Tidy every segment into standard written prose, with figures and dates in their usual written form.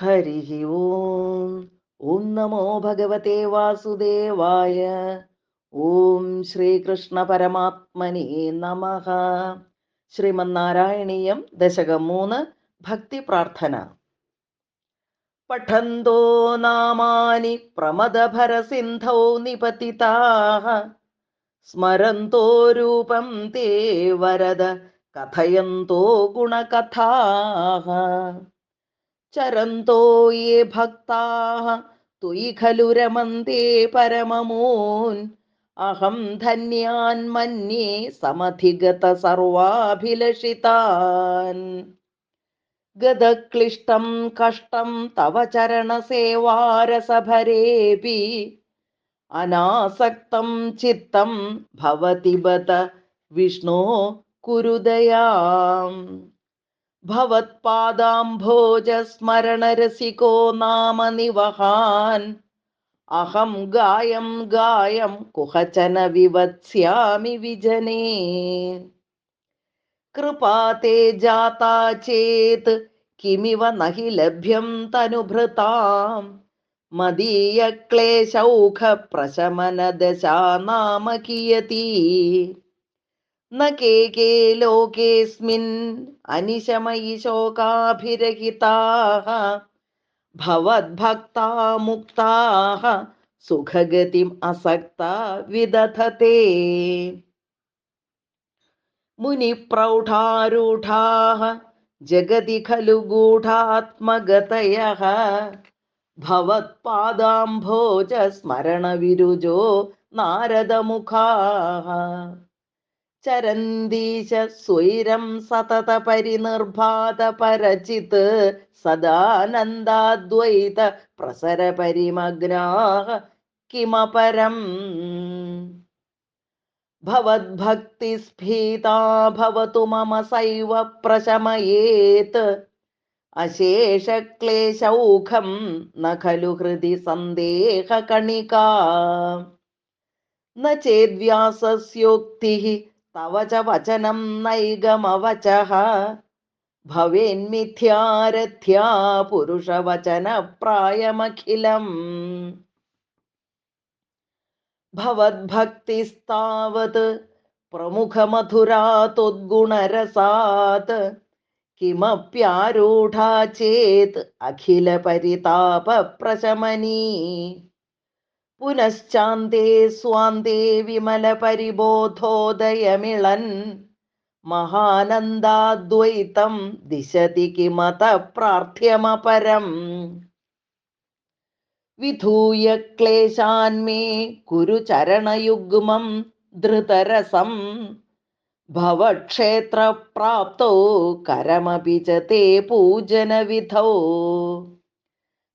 ഹരി ഓം. ഓം നമോ ഭഗവതേ വാസുദേവായ. ഓം ശ്രീകൃഷ്ണ പരമാത്മനേ നമഃ. ശ്രീമന്നാരായണീയം ദശകം 3 ഭക്തി പ്രാർത്ഥന. പഠന്തോ നാമാനി പ്രമദഭരസിന്ധൗ നിപതിതാഃ സ്മരന്തോ രൂപം തേ വരദ കഥയന്തോ ഗുണകഥാഃ ചരന്തോ യേ ഭക്താഃ ത്വയി ഖലു രമന്തെ പരമമൂൻ അഹം ധന്യാൻ മന്യേ സമധിഗത സർവാഭിലഷിതാൻ. ഗതക്ലിഷ്ടം കഷ്ടം തവ ചരണസേവാരസഭരേപി അനാസക്തം ചിത്തം ഭവതി ബത വിഷ്ണോ കുരുദയാം. ഭവത്പാദാംഭോജസ്മരണരസികോ നാമ നിവഹാൻ അഹം ഗായം ഗായം കുഹചന വിവത്സ്യാമി വിജനേ. കൃപാ തേ ജാതാ ചേത് കിമിവ നഹി ലഭ്യം തനുഭൃതാം മദീയ ക്ലേശൗഖ പ്രശമന ദശാ നാമ കിയതി. ന കേ ലോകേസ്മിൻ അനിശമയി ശോകാഭിരഹിതാഃ ഭവദ്ഭക്താ മുക്താഃ സുഖഗതിം അസക്താ വിദധതേ. മുനിപ്രൗഢാരൂഢാഃ ജഗതി ഖലു ഗൂഢാത്മഗതയഃ ഭവത്പാദാംഭോജ സ്മരണ വിരുജോ നാരദമുഖാഃ ചരന്തീശ സ്വൈരം സതത പരിനിർഭാത പരചിത് സദാനന്ദാദ്വൈത പ്രസര പരിമഗ്നാഃ കിമപരം. ഭവദ്ഭക്തിസ്ഫീതാ ഭവതു മമ സൈവ പ്രശമയേത് അശേഷക്ലേശൗഖം ന ഖലു ഹൃദി സന്ദേഹകണികാ. ന ചേദ്വ്യാസസ്യോക്തിഃ തവ ച വചനം നൈഗമവചഃ ഭവേന്മിഥ്യാരഥ്യാ പുരുഷവചന പ്രായമഖിലം. ഭവദ്ഭക്തിസ്താവത് പ്രമുഖമധുരാതൊദ്ഗുണരസാത് കിമപ്യാരൂഢാ ചേത് അഖില പരിതാപ പ്രശമനീ. പുനശ്ചാന്തേ സ്വാന്തേ വിമല പരിബോധോദയമിളൻ മഹാനന്ദാദ്വൈതം ദിശതി കിമത പ്രാർത്ഥ്യമപരം. വിധൂയ ക്ലേശാന്മേ കുരു ചരണയുഗ്മം ധൃതരസം ഭവക്ഷേത്രപ്രാപ്തോ കരമപി ച തേ പൂജനവിധൗ.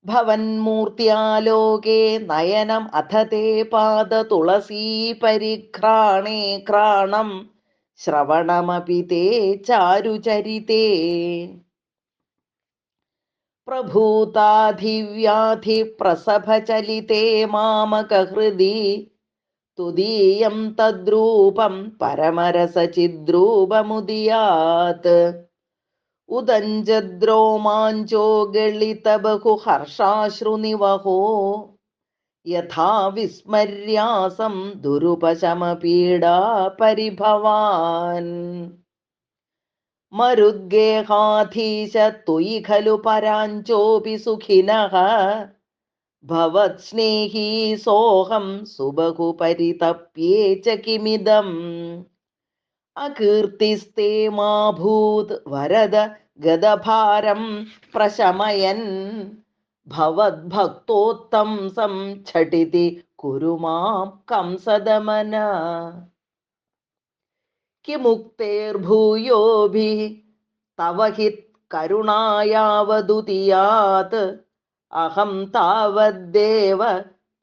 ഭവന്മൂർത്തിയാലോകേ നയനം അഥ തേ പാദതുളസീ പരിഘ്രാണേ ഘ്രാണം ശ്രവണമപി തേ ചാരുചരിതേ. പ്രഭൂതാധിവ്യാധി പ്രസഭചലിതേ മാമകഹൃദി തുദീയം തദ്രൂപം പരമരസചിദ്രൂപമുദിയാത്. ഉദഞ്ചദ്രോമാഞ്ചോ ഗളിത ബഹുഹർഷാശ്രുനിവഹോ യഥാ വിസ്മര്യാസം ദുരുപശമപീഡാ പരിഭവാൻ. മരുദ്ഗേഹാധീശ ത്വയി ഖലു പരാഞ്ചോപി സുഖിനഃ ഭവത്സ്നേഹീ സോഹം സുബഹു പരിതപ്യേ ച കിമിദം. അകീർത്തിസ്തേ മാഭൂത് വരദ ഗദഭാരം പ്രശമയൻ ഭവദ്ഭക്തോത്തംസം ഝടിതി കുരു മാം കംസദമന. കിമുക്തേർഭൂയോഭിഃ തവ ഹി കരുണായാവതുതിയാത് അഹം താവദ്ദേവ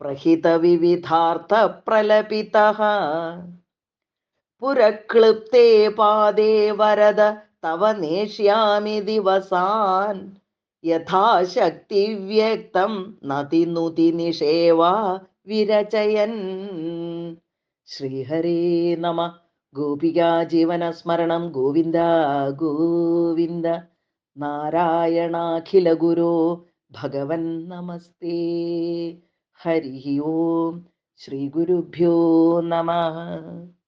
പ്രഹിതവിവിധാർത്ഥ പ്രലപിതഃ. പുരക്ലിപ്തേ പാദേ വരദ തവ നേഷ്യാമി ദിവസാൻ യഥാശക്തി വ്യക്തം നതിനുതി നിഷേവാ വിരചയൻ. ശ്രീഹരേ നമ. ഗോപികാ ജീവനസ്മരണം ഗോവിന്ദ ഗോവിന്ദ. നാരായണാഖില ഗുരോ ഭഗവൻ നമസ്തേ. ഹരി ഓം. ശ്രീ ഗുരുഭ്യോ നമഃ.